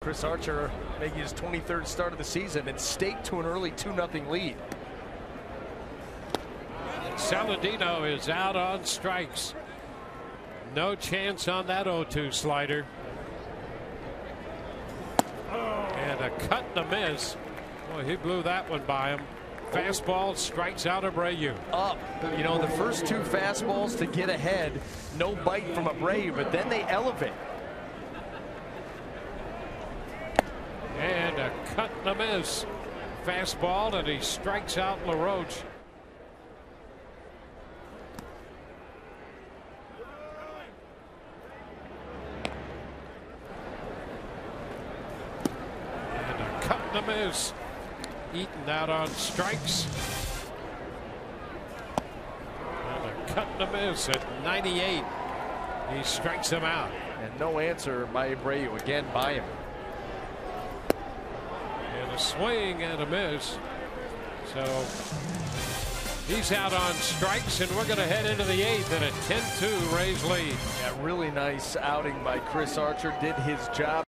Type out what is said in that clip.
Chris Archer making his 23rd start of the season and staked to an early 2-0 lead. Saladino is out on strikes. No chance on that 0-2 slider. And a cut and a miss. Boy, he blew that one by him. Fastball strikes out Abreu. Up. You know, the first two fastballs to get ahead. No bite from Abreu, but then they elevate. And a cut and a miss. Fastball, and he strikes out LaRoche. And a cut and a miss. Eaton out on strikes. And a cut and a miss at 98. He strikes him out. And no answer by Abreu. Again by him. And a swing and a miss. So he's out on strikes, and we're going to head into the 8th and a 10-2 Rays lead. Yeah, really nice outing by Chris Archer. Did his job.